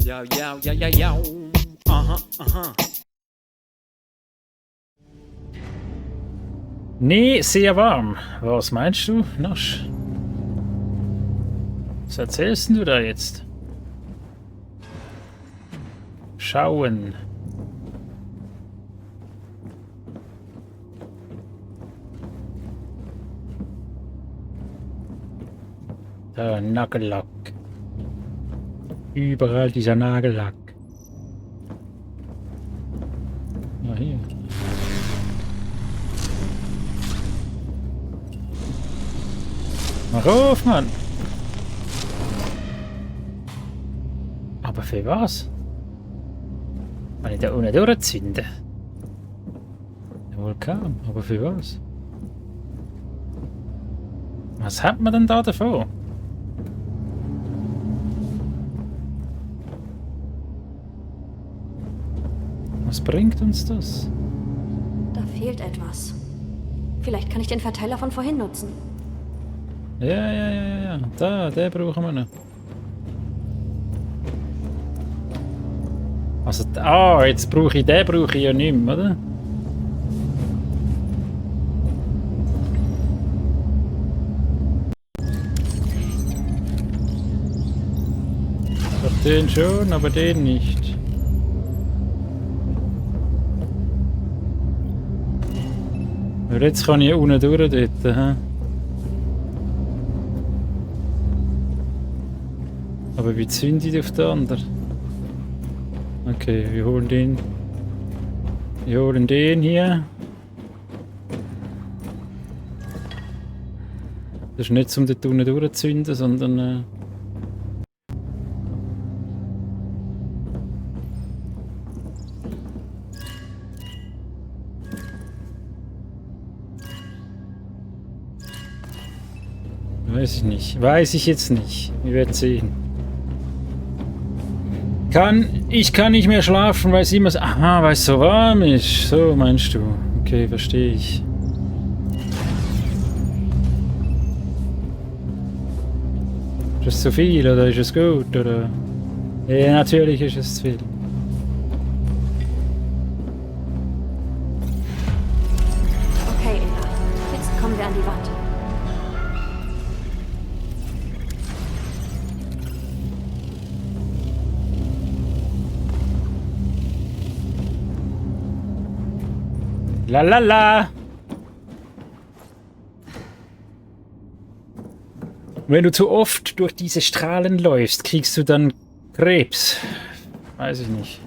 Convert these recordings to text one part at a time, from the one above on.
Ja, ja, ja, ja, ja. Aha, aha. Nee, sehr warm. Was meinst du, Nasch? Was erzählst du da jetzt? Schauen. Der Nagellack. Überall dieser Nagellack. Na hier. Mach auf, Mann! Aber für was? Kann ich da unten durchzünden? Der Vulkan, aber für was? Was hat man denn da davon? Was bringt uns das? Da fehlt etwas. Vielleicht kann ich den Verteiler von vorhin nutzen. Ja. Da, den brauchen wir noch. Also, jetzt brauche ich den ja nicht mehr, oder? Doch den schon, aber den nicht. Aber jetzt kann ich unten durch dort, hä? Aber wie zünde ich auf den anderen? Okay, wir holen den. Wir holen den hier. Das ist nicht zum dort unten durchzünden, sondern weiß ich nicht. Weiß ich jetzt nicht. Wir werden sehen. Ich kann nicht mehr schlafen, weil es immer so... Aha, weil es so warm ist. So meinst du. Okay, verstehe ich. Ist es zu viel oder ist es gut? Oder? Ja, natürlich ist es zu viel. Okay, Eva. Jetzt kommen wir an die Wand. Lalala! Wenn du zu oft durch diese Strahlen läufst, kriegst du dann Krebs. Weiß ich nicht.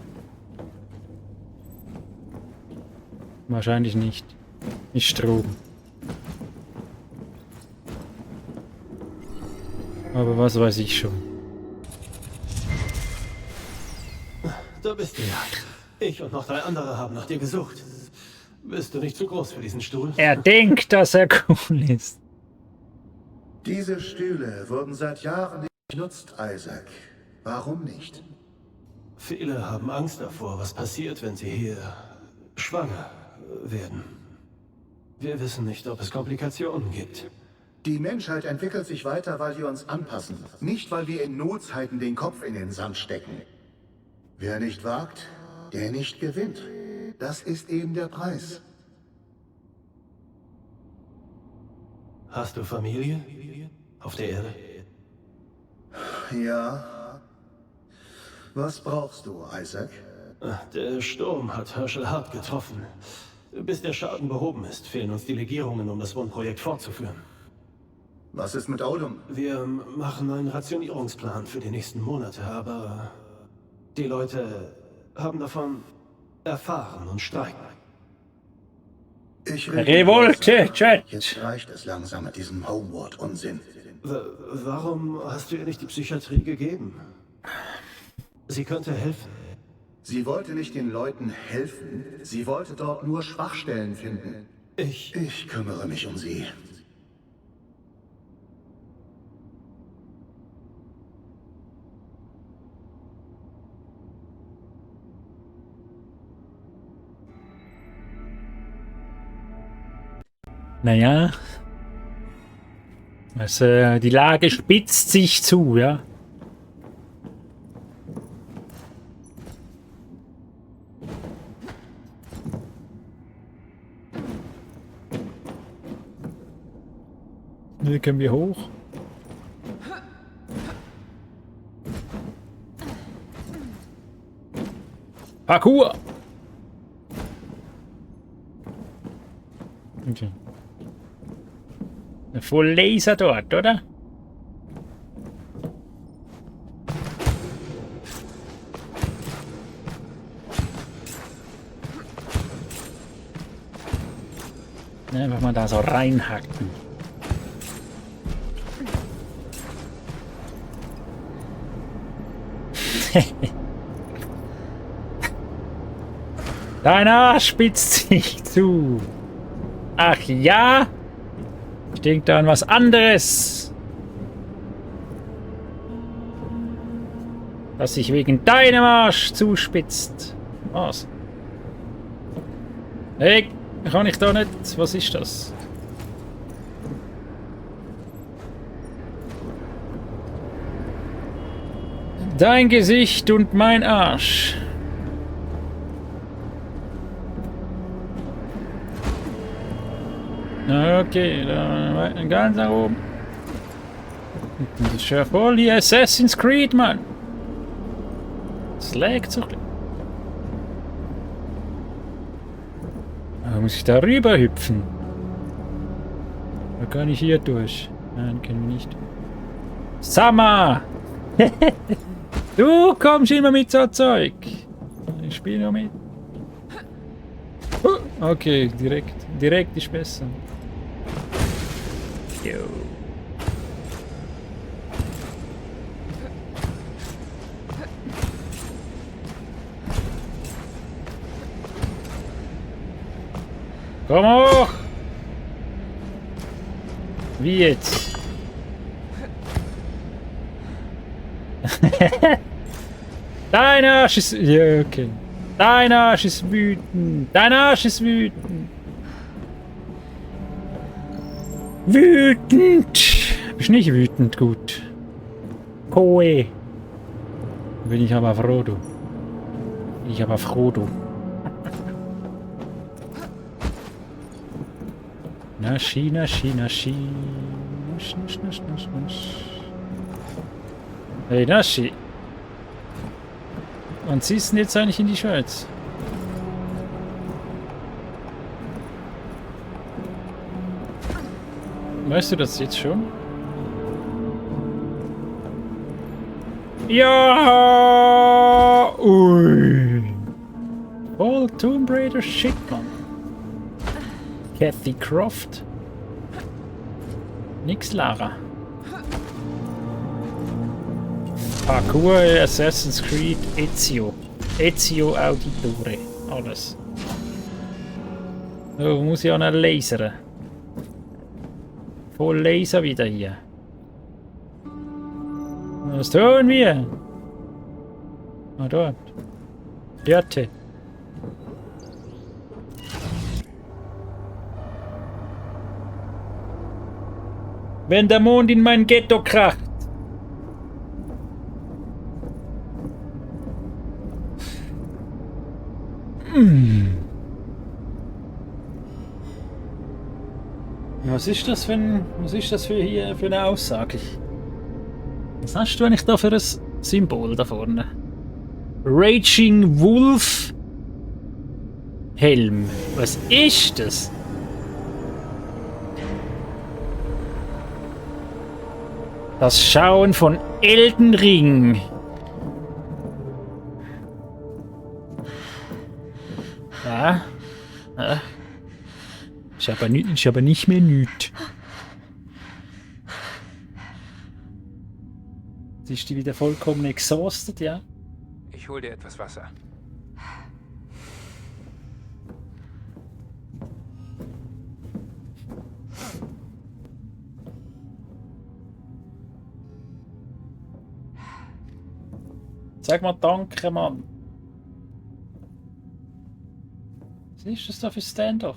Wahrscheinlich nicht. Nicht Strom. Aber was weiß ich schon. Da bist du ja. Ich und noch 3 andere haben nach dir gesucht. Bist du nicht zu groß für diesen Stuhl? Er denkt, dass er cool ist. Diese Stühle wurden seit Jahren nicht genutzt, Isaac. Warum nicht? Viele haben Angst davor, was passiert, wenn sie hier schwanger werden. Wir wissen nicht, ob es Komplikationen gibt. Die Menschheit entwickelt sich weiter, weil wir uns anpassen. Nicht, weil wir in Notzeiten den Kopf in den Sand stecken. Wer nicht wagt, der nicht gewinnt. Das ist eben der Preis. Hast du Familie? Auf der Erde? Ja. Was brauchst du, Isaac? Der Sturm hat Herschel hart getroffen. Bis der Schaden behoben ist, fehlen uns die Legierungen, um das Wohnprojekt fortzuführen. Was ist mit Odom? Wir machen einen Rationierungsplan für die nächsten Monate, aber die Leute haben davon erfahren und streiken. Ich Revolte, Chat! Jetzt reicht es langsam mit diesem Homeward-Unsinn. Warum hast du ihr nicht die Psychiatrie gegeben? Sie könnte helfen. Sie wollte nicht den Leuten helfen. Sie wollte dort nur Schwachstellen finden. Ich kümmere mich um sie. Naja. Also, die Lage spitzt sich zu, ja. Hier können wir hoch. Parkour! Okay. Voll Laser dort, oder? Einfach mal da so reinhacken. Dein Arsch spitzt sich zu. Ach ja? Ich denke da an was anderes. Das sich wegen deinem Arsch zuspitzt. Was? Hey, kann ich da nicht? Was ist das? Dein Gesicht und mein Arsch. Okay, dann ganz nach oben. Das ist ja voll die Assassin's Creed, Mann. Das laggt so. Da muss ich da rüber hüpfen. Da kann ich hier durch. Nein, können wir nicht. Sama! Du kommst immer mit so Zeug. Ich spiele noch mit. Okay, direkt ist besser. Jo. Komm hoch! Wie jetzt? Dein Arsch ist... Ja, okay. Dein Arsch ist wütend. Dein Arsch ist wütend. Wütend! Bist nicht wütend, gut. Koe. Bin ich aber froh, du. Bin ich aber froh, du. Naschi, naschi, naschi. Nasch, nasch, nasch, nasch, nasch. Hey, Naschi. Wann ziehst du denn jetzt eigentlich in die Schweiz? Weißt du das jetzt schon? Ja! Ui! Voll Tomb Raider Shit, Mann. Kathy Croft. Nix Lara. Parkour, Assassin's Creed, Ezio. Ezio Auditore. Alles. So, muss ich auch noch lasern. Voll Laser wieder hier. Was tun wir? Ah, dort. Dörte. Wenn der Mond in mein Ghetto kracht. Was ist das für eine Aussage? Was hast du eigentlich da für ein Symbol da vorne? Raging Wolf Helm. Was ist das? Das Schauen von Elden Ring. Ja. Ja. Ist aber nicht mehr nüt. Jetzt ist die wieder vollkommen exhausted, ja? Ich hol dir etwas Wasser. Sag mal danke, Mann. Was ist das da für Standoff?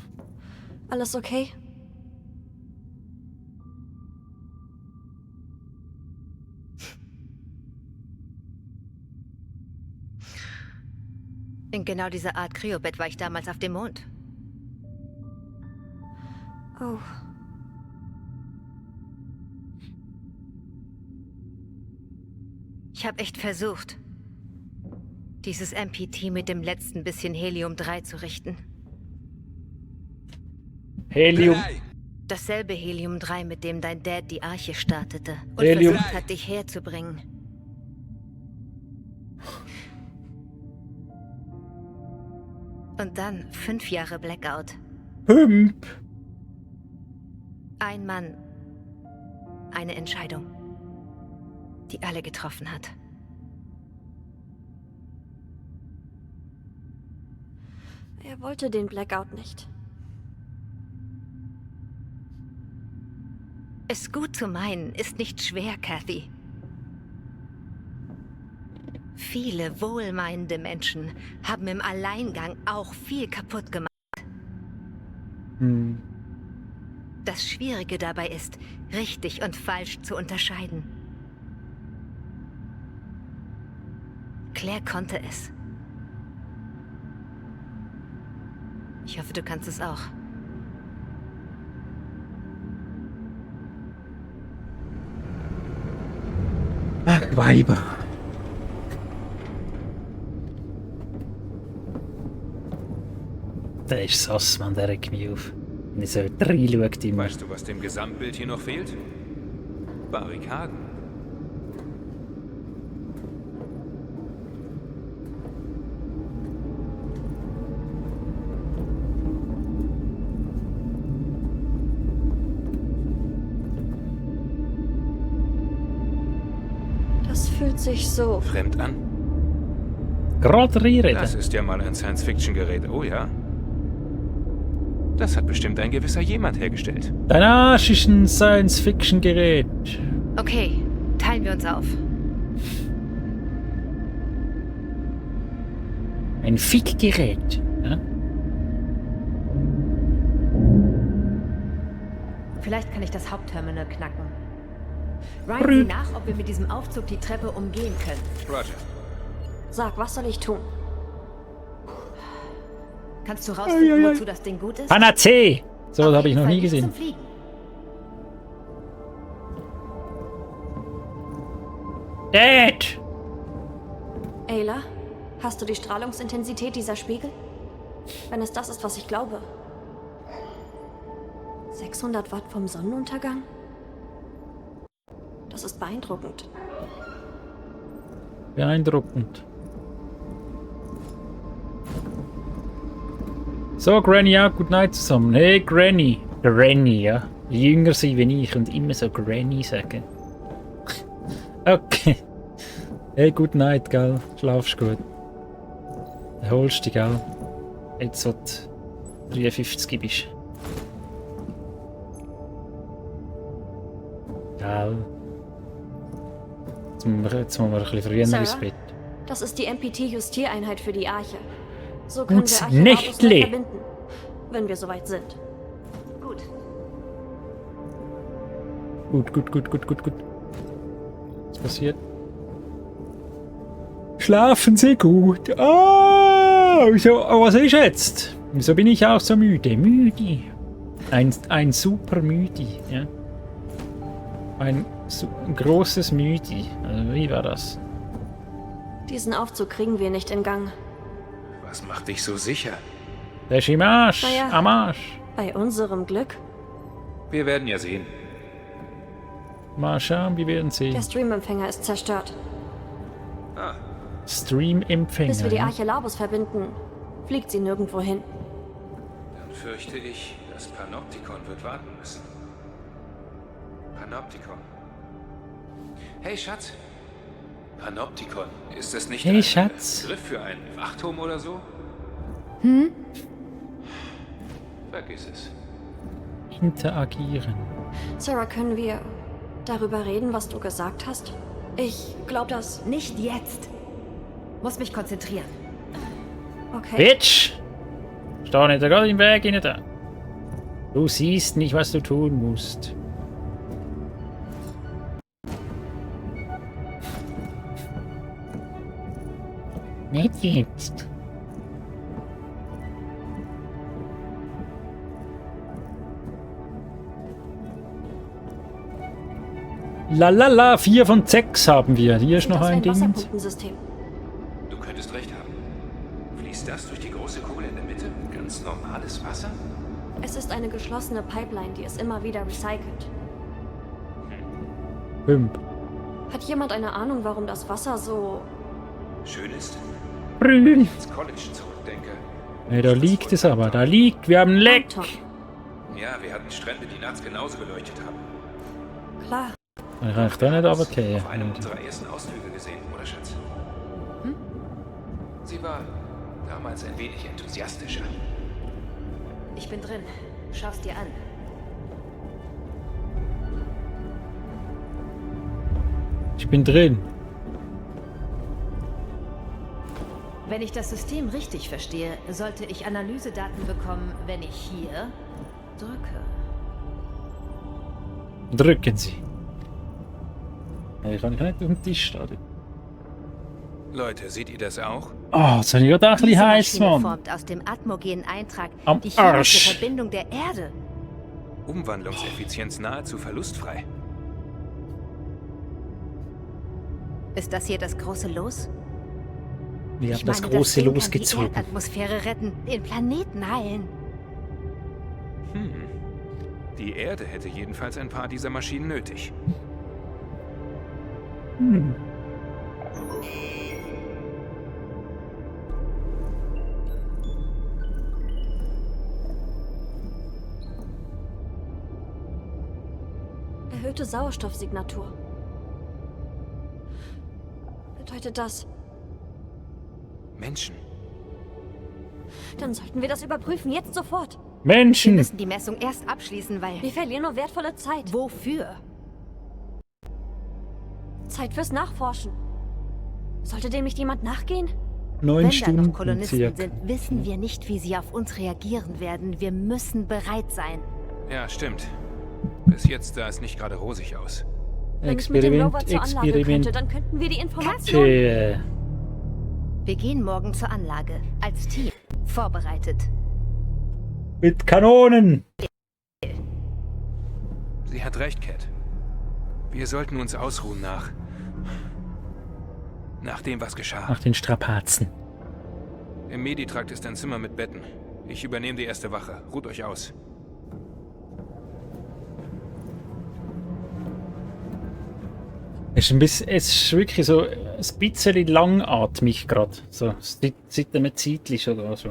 Alles okay? In genau dieser Art Kryobett war ich damals auf dem Mond. Oh. Ich habe echt versucht, dieses MPT mit dem letzten bisschen Helium-3 zu richten. Helium. Dasselbe Helium-3, mit dem dein Dad die Arche startete und Helium. versucht hat, dich herzubringen. Und dann 5 Jahre Blackout. 5. Ein Mann. Eine Entscheidung, die alle getroffen hat. Er wollte den Blackout nicht. Es gut zu meinen ist nicht schwer, Kathy. Viele wohlmeinende Menschen haben im Alleingang auch viel kaputt gemacht. Hm. Das Schwierige dabei ist, richtig und falsch zu unterscheiden. Claire konnte es. Ich hoffe, du kannst es auch. Ach, Weiber. Der ist sass, man, der regt mich auf. Wenn ich so reinschaue immer. Weißt du, was dem Gesamtbild hier noch fehlt? Barrikaden. Das fühlt sich so. Fremd an? Gerade reinreden. Das ist ja mal ein Science-Fiction-Gerät. Oh ja. Das hat bestimmt ein gewisser jemand hergestellt. Dein Arsch ist ein Science-Fiction-Gerät. Okay, teilen wir uns auf. Ein Fickgerät. Ja? Vielleicht kann ich das Hauptterminal knacken. Ryan, sieh nach, ob wir mit diesem Aufzug die Treppe umgehen können. Roger. Sag, was soll ich tun? Kannst du rausfinden, wozu das Ding gut ist? Panacee! So Auf habe ich jeden noch Fall nie nicht gesehen. zum Fliegen. Dad! Ayla, hast du die Strahlungsintensität dieser Spiegel? Wenn es das ist, was ich glaube. 600 Watt vom Sonnenuntergang? Das ist beeindruckend. Beeindruckend. So, Granny, ja, good night zusammen. Hey, Granny. Granny, ja. Jünger sein wie ich und immer so Granny sagen. Okay. Hey, good night, gell. Schlafst gut. Erholst dich, gell. Jetzt, wo du 53 bist. Gell. Jetzt müssen wir ein bisschen früher Sarah? ins Bett. Das ist die MPT-Justiereinheit für die Arche. So können Und wir Arche Labus Nächtli. verbinden, wenn wir soweit sind. Gut. Gut. Was passiert? Schlafen Sie gut. Wieso, was ist jetzt? Wieso bin ich auch so müde? Müde. Ein super müde, ja. Ein großes Müde. Also, wie war das? Diesen Aufzug kriegen wir nicht in Gang. Was macht dich so sicher? Der ist im Arsch. Naja. Am Arsch. Bei unserem Glück. Wir werden ja sehen. Mal schauen, wir werden sehen. Der Streamempfänger ist zerstört. Ah, Stream-Empfänger. Bis wir die ja. Arche Labus verbinden, fliegt sie nirgendwo hin. dann fürchte ich, das Panoptikon wird warten müssen. Panoptikon. Hey, Schatz. Panoptikon. Ist das nicht Hey, ein Schatz. Begriff für ein Wachturm oder so? Vergiss es. Interagieren. Sarah, können wir darüber reden, was du gesagt hast? Ich glaube das. Nicht jetzt. Muss mich konzentrieren. Okay. Bitch! Steh nicht da gerade im Weg rein da. Du siehst nicht, was du tun musst. Nicht jetzt. Lalala, 4 von 6 haben wir. Hier ist Sieht noch aus wie ein Ding. Wasserpumpensystem. Du könntest recht haben. Fließt das durch die große Kugel in der Mitte? Ganz normales Wasser? Es ist eine geschlossene Pipeline, die es immer wieder recycelt. 5. Hat jemand eine Ahnung, warum das Wasser so... Schön ist, Brühl. ins College zurückdenke. Hey, da liegt es aber. Da liegt. Wir haben ein Leck. Top. Ja, wir hatten Strände, die nachts genauso geleuchtet haben. Klar. Ich reicht da nicht runtergehen. Auf einem unserer ersten Ausflüge gesehen, oder Schatz? Hm? Sie war damals ein wenig enthusiastischer. Ich bin drin. Schau's dir an. Ich bin drin. Wenn ich das System richtig verstehe, sollte ich Analysedaten bekommen, wenn ich hier drücke. Drücken Sie. Hey, kann ich nicht auf dem Tisch stehen. Leute, seht ihr das auch? Oh, jetzt habe ich gerade auch ein bisschen Diese heiß, Maschine Mann. formt aus dem atmogenen Eintrag Am die chemische Arsch. Verbindung der Erde. Umwandlungseffizienz nahezu verlustfrei. Ist das hier das große Los? Wir haben das meine, große Ding kann losgezogen. die Erdatmosphäre retten, den Planeten heilen. Die Erde hätte jedenfalls ein paar dieser Maschinen nötig. Erhöhte Sauerstoffsignatur. Bedeutet das, Menschen. dann sollten wir das überprüfen, jetzt sofort. Wir Menschen! müssen die Messung erst abschließen, weil... Wir verlieren nur wertvolle Zeit. Wofür? Zeit fürs Nachforschen. Sollte dem nicht jemand nachgehen? 9 Wenn da Stunden noch Kolonisten circa. sind, wissen wir nicht, wie sie auf uns reagieren werden. Wir müssen bereit sein. Ja, stimmt. Bis jetzt sah es nicht gerade rosig aus. Wenn ich mit dem Experiment, Rover zur Anlage Experiment. könnte, dann könnten wir die Information... Tja. Wir gehen morgen zur Anlage. Als Team. Vorbereitet. Mit Kanonen! Sie hat recht, Cat. Wir sollten uns ausruhen nach dem, was geschah. Nach den Strapazen. Im Meditrakt ist ein Zimmer mit Betten. Ich übernehme die erste Wache. Ruht euch aus. Es ist wirklich so ein bisschen langatmig gerade. So, seit einem Zeitchen sogar so.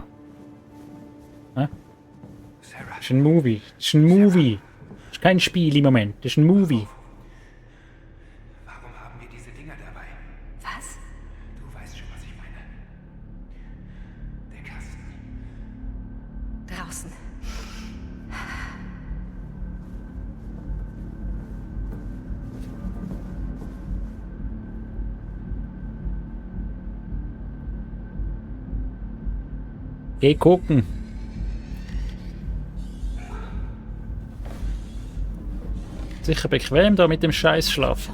Hä? Sarah, Das ist ein Movie. Das ist ein Movie. Das ist kein Spiel im Moment. Das ist ein Movie. warum haben wir diese Dinger dabei? Was? Du weißt schon, was ich meine. Der Kasten. Draußen. Geh gucken. Sicher bequem da mit dem Scheißschlaf.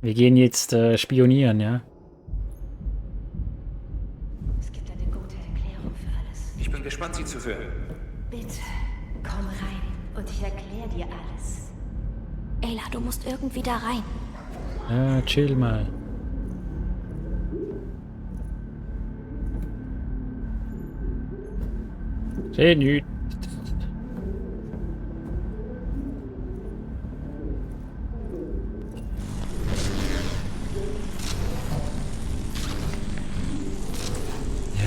Wir gehen jetzt spionieren, ja? Es gibt eine gute Erklärung für alles. Ich bin gespannt, sie zu hören. Bitte, komm rein und ich erkläre dir alles. Ayla, du musst irgendwie da rein. Ja, chill mal. Seh nüt.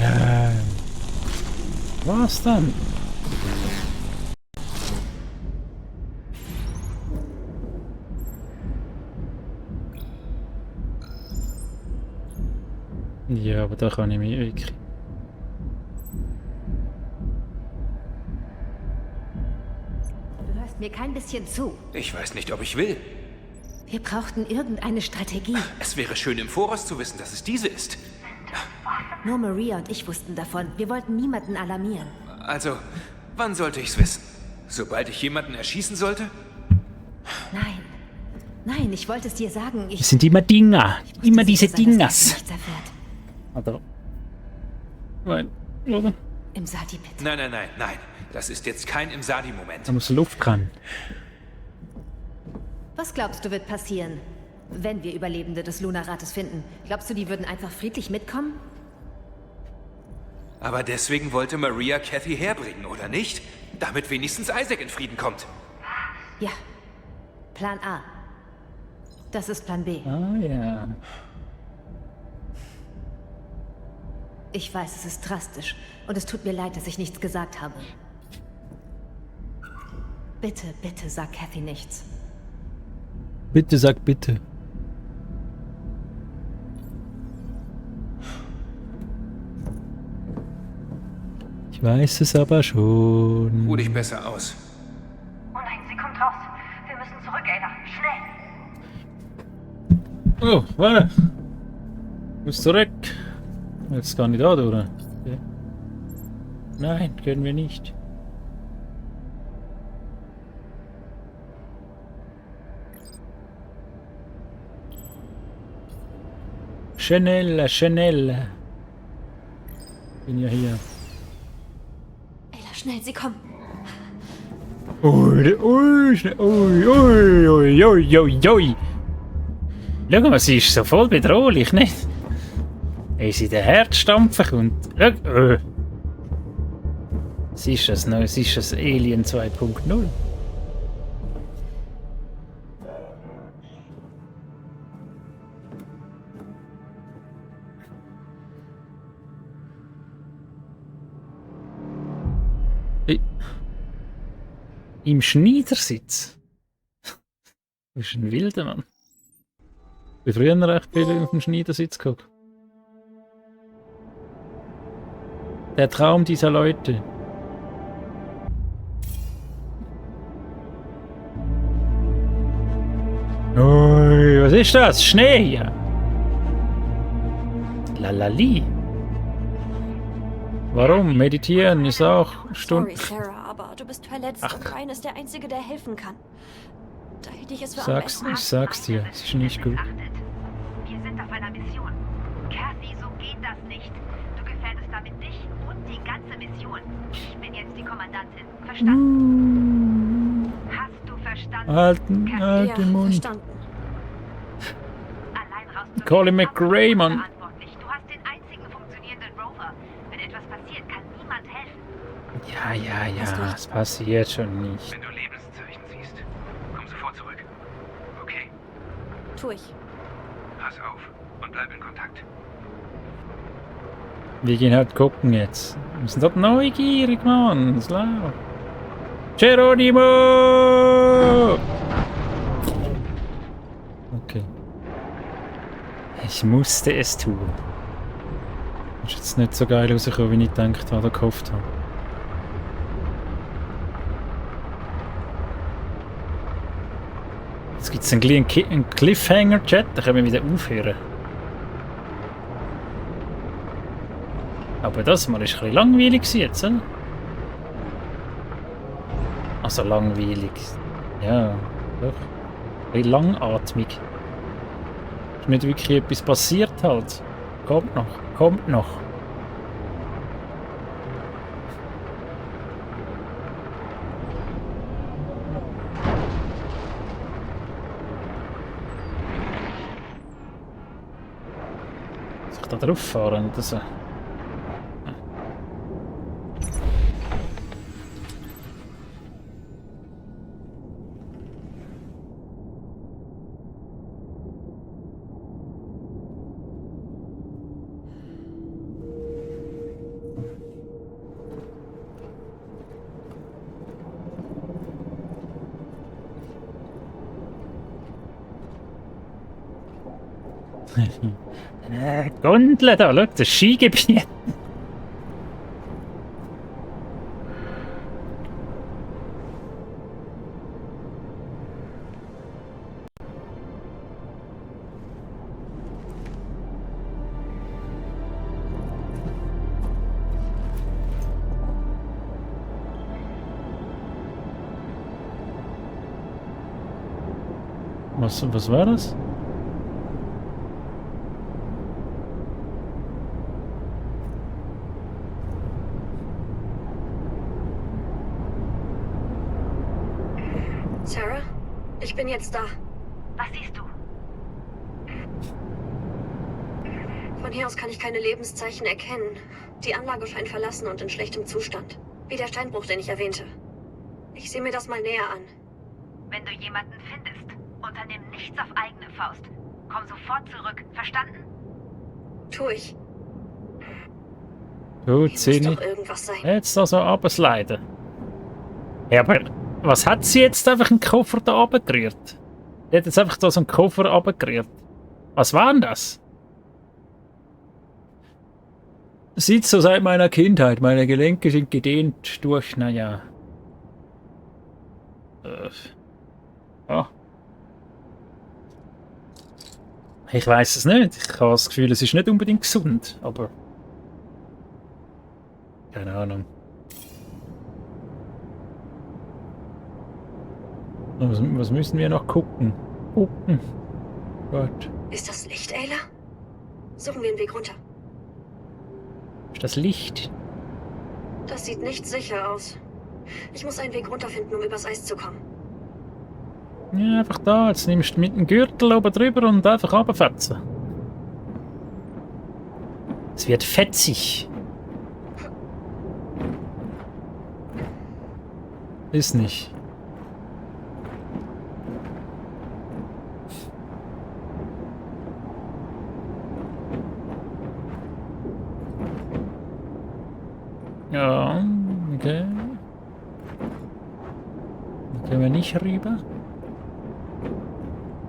Ja. Was dann? Ja, aber da kann ich mich wirklich. Du hörst mir kein bisschen zu. Ich weiß nicht, ob ich will. Wir brauchten irgendeine Strategie. Es wäre schön, im Voraus zu wissen, dass es diese ist. Nur Maria und ich wussten davon. Wir wollten niemanden alarmieren. Also, wann sollte ich's wissen? Sobald ich jemanden erschießen sollte? Nein. Nein, ich wollte es dir sagen. Es sind immer Dinger. Immer diese sicher sein, dass Dingers. Nichts erfährt. Oder? Nein, oder? Im Sati-Pit. Nein, nein, nein, nein. Das ist jetzt kein Imsadi-Moment. Da muss Luft ran. Was glaubst du, wird passieren, wenn wir Überlebende des Lunarates finden? Glaubst du, die würden einfach friedlich mitkommen? Aber deswegen wollte Maria Kathy herbringen, oder nicht? Damit wenigstens Isaac in Frieden kommt. Ja. Plan A. Das ist Plan B. Ah ja. Ich weiß, es ist drastisch. Und es tut mir leid, dass ich nichts gesagt habe. Bitte, bitte sag Kathy nichts. Bitte sag bitte. Ich weiß es aber schon. Ruh dich besser aus. Oh nein, sie kommt raus. Wir müssen zurück, Ada. Schnell! Oh, warte. Muss zurück. Jetzt gar nicht da, oder? Okay. Nein, können wir nicht. Schnell, schnell. Bin ja hier. Ayla, schnell, sie kommen. Ui, ui, schnell, ui, ui, ui, ui, ui, ui. Schau mal, sie ist so voll bedrohlich, nicht? Wenn sie den Herz stampfen kommt. Schau, sie ist das Neues, sie ist das Alien 2.0. Im Schneidersitz? Du bist ein wilder Mann. Ich bin früher recht viel auf dem Schneidersitz gehabt. Der Traum dieser Leute. Ui, was ist das? Schnee! Lalali. Warum? Meditieren ist auch Stunden. Sorry, Sarah, aber du bist verletzt und Ryan ist der Einzige, der helfen kann. Da hätte ich es für am besten. Ich sag's dir, es ist nicht gut. Wir sind auf einer Mission. Kathy, so geht das nicht. Du gefährdest damit dich und die ganze Mission. Ich bin jetzt die Kommandantin. Verstanden? Hast du verstanden? Alte Ja, Mund. verstanden. Allein rauszugehen, Colin McRae, ist Mann. verantwortlich. Du hast den einzigen funktionierenden Rover. Wenn etwas passiert, kann niemand helfen. Ja, es passiert schon nicht. Wenn du Lebenszeichen siehst, komm sofort zurück. Okay, Tu ich. pass auf und bleib in Kontakt. Wir gehen halt gucken jetzt. Wir sind dort neugierig, Mann. Das ist laut. Geronimo! Okay. Ich musste es tun. Ist jetzt nicht so geil rausgekommen, wie ich gedacht habe oder gehofft habe. Jetzt gibt es einen Cliffhanger-Chat, da können wir wieder aufhören. Aber das mal ist ein bisschen langweilig jetzt, oder? Also langweilig. Ja, doch. Ein bisschen langatmig. Ist nicht wirklich etwas passiert halt. Kommt noch, kommt noch. Soll ich da drauf fahren oder so? Gondel da, schau, das Skigebiet. Was war das? Sarah, ich bin jetzt da. Was siehst du? Von hier aus kann ich keine Lebenszeichen erkennen. Die Anlage scheint verlassen und in schlechtem Zustand. Wie der Steinbruch, den ich erwähnte. Ich sehe mir das mal näher an. Wenn du jemanden findest, unternimm nichts auf eigene Faust. Komm sofort zurück. Verstanden? Tu ich. Gut, Hier muss Zini. doch irgendwas sein. Jetzt da so runtersliden. Ja, aber was hat sie jetzt einfach einen Koffer da runtergerührt? Die hat jetzt einfach da so einen Koffer runtergerührt. Was war denn das? Sieht so seit meiner Kindheit. Meine Gelenke sind gedehnt durch, naja. Ja. Ich weiß es nicht. Ich habe das Gefühl, es ist nicht unbedingt gesund, aber... Keine Ahnung. Was müssen wir noch gucken? Gucken. Gott. Ist das Licht, Ayla? Suchen wir einen Weg runter. Ist das Licht? Das sieht nicht sicher aus. Ich muss einen Weg runterfinden, um übers Eis zu kommen. Ja, einfach da. Jetzt nimmst du mit dem Gürtel oben drüber und einfach runterfetzen. Es wird fetzig. Ist nicht. Ja, okay. Da können wir nicht rüber.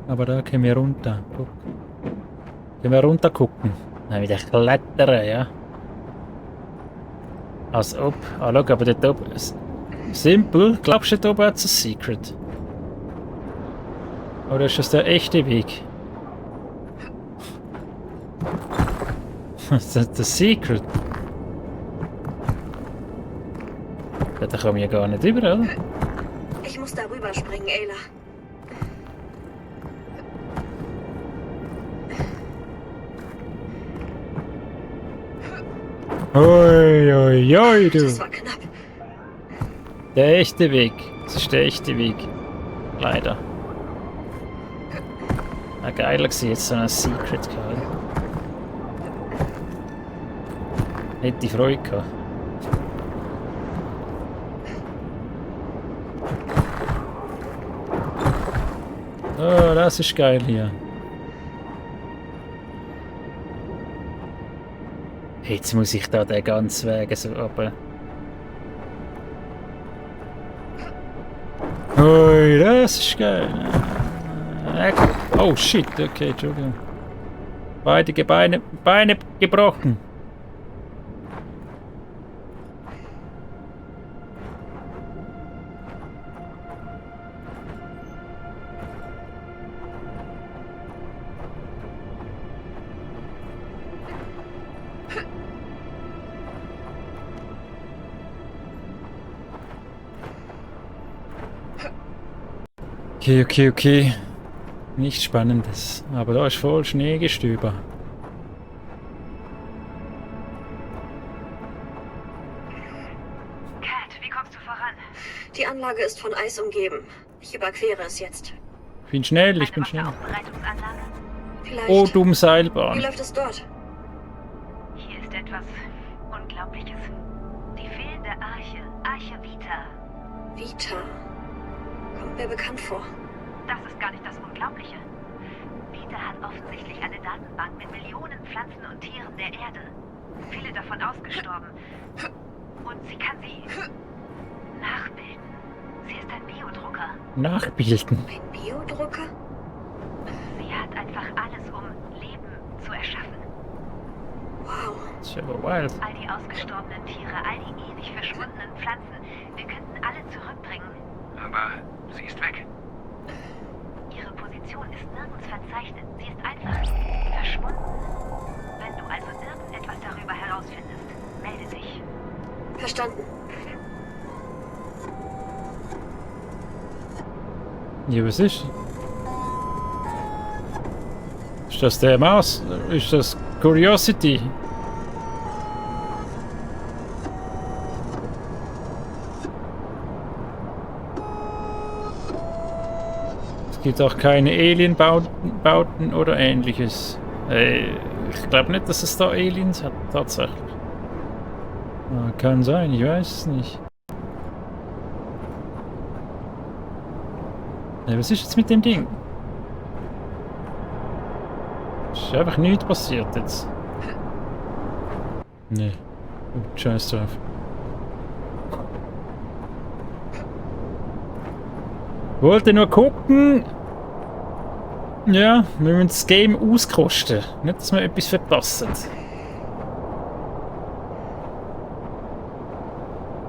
Aber da können wir runter. Guck. Können wir runter gucken. Dann wieder klettern, ja. Als ob. Ah, schau, aber dort oben. Simpel. Glaubst du, dort oben hat es ein Secret? Oder ist das der echte Weg? Das ist das Secret. Ja, da komme ich ja gar nicht rüber, oder? Ich muss darüber springen, Ayla. Oi, oi, oi, du. Das war knapp. Der echte Weg. Das ist der echte Weg. Leider. Na, geiler gewesen, jetzt so ein Secret gehabt. Hätte ich Freude gehabt. Oh, das ist geil hier. Jetzt muss ich da den ganzen Weg so runter. Ui, das ist geil. Oh shit, okay, Entschuldigung. Beide Beine gebrochen. Okay. Nichts Spannendes. Aber da ist voll Schneegestöber. Cat, wie kommst du voran? Die Anlage ist von Eis umgeben. Ich überquere es jetzt. Ich bin schnell, ich Eine bin schnell. Waffenaufbereitungsanlage? Vielleicht. Oh, dumm Wie Seilbahn. läuft es dort? Hier ist etwas Unglaubliches. Die fehlende Arche. Arche Vita. Vita. Kommt mir bekannt vor. Das ist gar nicht das Unglaubliche. Vita hat offensichtlich eine Datenbank mit Millionen Pflanzen und Tieren der Erde. Viele davon ausgestorben. Und sie kann sie nachbilden. Sie ist ein Biodrucker. Nachbilden. Ein Biodrucker? Sie hat einfach alles, um Leben zu erschaffen. Wow. Das ist aber wild. All die ausgestorbenen Tiere, all die ewig verschwundenen Pflanzen. Wir könnten alle zurückbringen. Aber sie ist weg. Ihre Position ist nirgends verzeichnet. Sie ist einfach verschwunden. Wenn du also irgendetwas darüber herausfindest, melde dich. Verstanden. Ja, was ist? Ist das der Maus? Ist das Curiosity? Gibt auch keine Alien-Bauten oder ähnliches. Ich glaube nicht, dass es da Aliens hat, tatsächlich. Kann sein, ich weiß es nicht. Was ist jetzt mit dem Ding? Ist einfach nichts passiert jetzt. Nee. Scheiß drauf. Wollte nur gucken. Ja, wir müssen das Game auskosten. Nicht, dass wir etwas verpassen.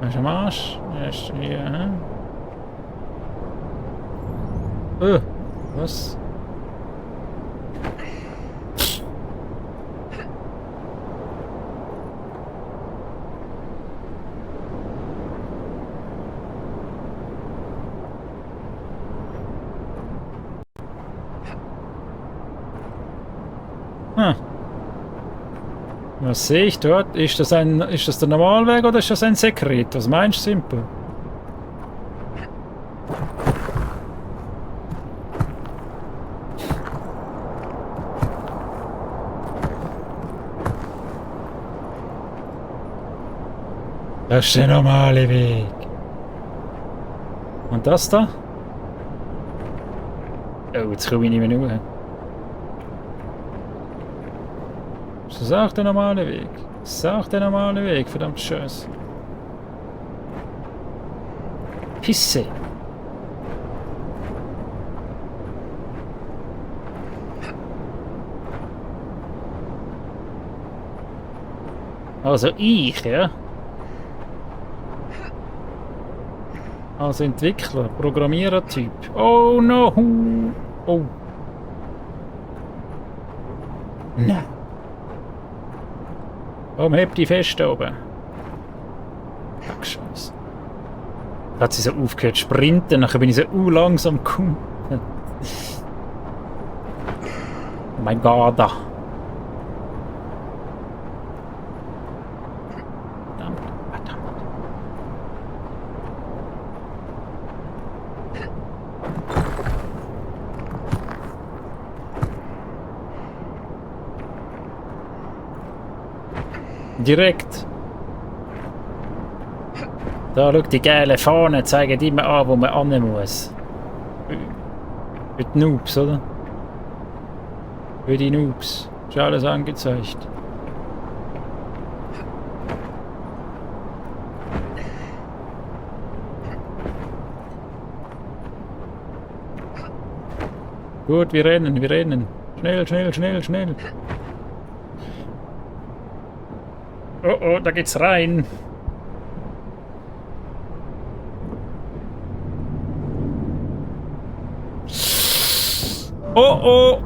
Was ist am Arsch? Erst hier, was? Was sehe ich dort? Ist das der Normalweg oder ist das ein Sekret? Was meinst du, Simpel? Das ist der normale Weg. Und das da? Oh, jetzt komme ich nicht mehr raus. Das ist auch der normale Weg. Das ist auch der normale Weg, verdammt Scheiße. Pisse. Also ich, ja? Als Entwickler, Programmierer-Typ. Oh no! Oh. Nein. Warum hebt die fest oben? Ach, Scheiße. Da hat sie so aufgehört zu sprinten, nachher bin ich so langsam gekommen. Oh mein Gott. Verdammt, verdammt. Direkt. Da, schau, die gelben Fahnen zeigen immer an, wo man an muss. Für die Noobs, oder? Für die Noobs. Ist alles angezeigt. Gut, wir rennen, wir rennen. Schnell, schnell, schnell, schnell. Oh oh, da geht's rein. Oh oh.